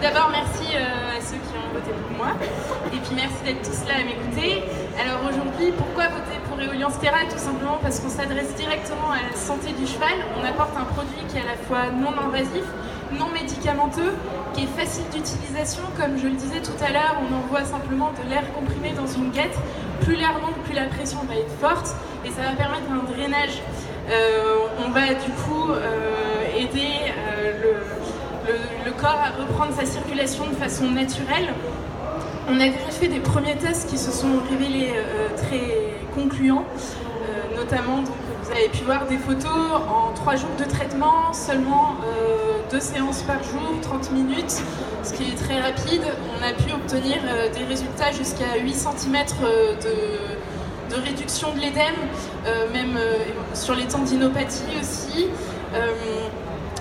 d'abord, merci à ceux qui ont voté pour moi. Et puis merci d'être tous là à m'écouter. Alors aujourd'hui, pourquoi voter pour Éolian Stera? Tout simplement parce qu'on s'adresse directement à la santé du cheval. On apporte un produit qui est à la fois non invasif, non médicamenteux, qui est facile d'utilisation. Comme je le disais tout à l'heure, on envoie simplement de l'air comprimé dans une guette. Plus l'air monte, plus la pression va être forte et ça va permettre un drainage. On va du coup aider le corps à reprendre sa circulation de façon naturelle. On a déjà fait des premiers tests qui se sont révélés très concluants, notamment donc, vous avez pu voir des photos en 3 jours de traitement, seulement 2 séances par jour, 30 minutes, ce qui est très rapide. On a pu obtenir des résultats jusqu'à 8 cm de réduction de l'édème, même sur les tendinopathies aussi.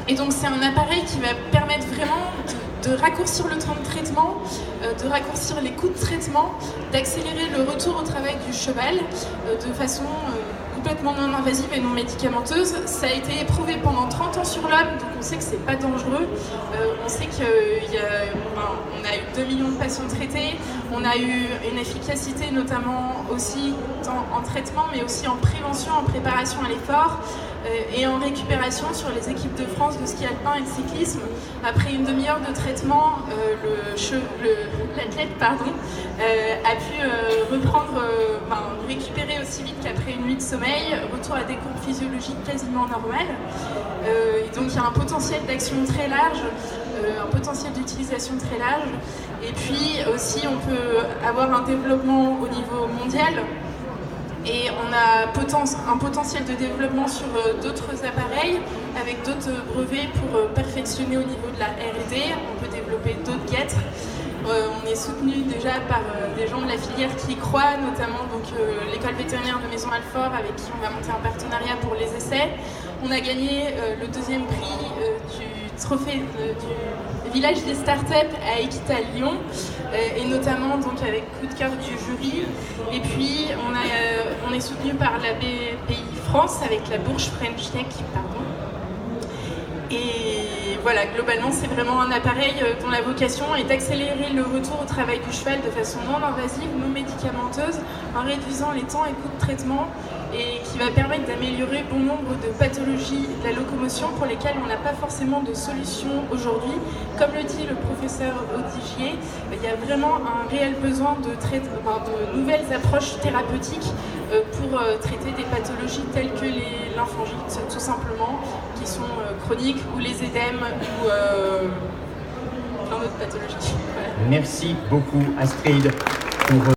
Et donc c'est un appareil qui va permettre vraiment de raccourcir le temps de traitement, de raccourcir les coûts de traitement, d'accélérer le retour au travail du cheval de façon complètement non invasive et non médicamenteuse. Ça a été éprouvé pendant 30 ans sur l'homme, donc on sait que c'est pas dangereux. On sait qu'on a eu 2 millions de patients traités, on a eu une efficacité notamment aussi en traitement, mais aussi en prévention, en préparation à l'effort et en récupération sur les équipes de France de ski alpin et de cyclisme. Après une demi-heure de traitement, l'athlète a pu récupérer aussi vite qu'après une nuit de sommeil, retour à des courbes physiologiques quasiment normales. Et donc il y a un potentiel d'action très large, un potentiel d'utilisation très large. Et puis aussi on peut avoir un développement au niveau mondial. Et on a un potentiel de développement sur d'autres appareils, avec d'autres brevets pour perfectionner au niveau de la R&D. On peut développer d'autres guêtres. On est soutenu déjà par des gens de la filière qui y croient, notamment l'école vétérinaire de Maisons-Alfort, avec qui on va monter un partenariat pour les essais. On a gagné le 2e prix du trophée du village des startups à Equita Lyon, et notamment donc avec coup de cœur du jury. Et puis on est soutenu par la BPI France avec la bourse French Tech, Et voilà, globalement, c'est vraiment un appareil dont la vocation est d'accélérer le retour au travail du cheval de façon non invasive, non médicamenteuse, en réduisant les temps et coûts de traitement, et qui va permettre d'améliorer bon nombre de pathologies de la locomotion pour lesquelles on n'a pas forcément de solution aujourd'hui. Comme le dit le professeur Audigier, il y a vraiment un réel besoin de nouvelles approches thérapeutiques pour traiter des pathologies telles que les lymphangites, tout simplement, qui sont chroniques, ou les édèmes, ou plein d'autres pathologies. Voilà. Merci beaucoup Astrid pour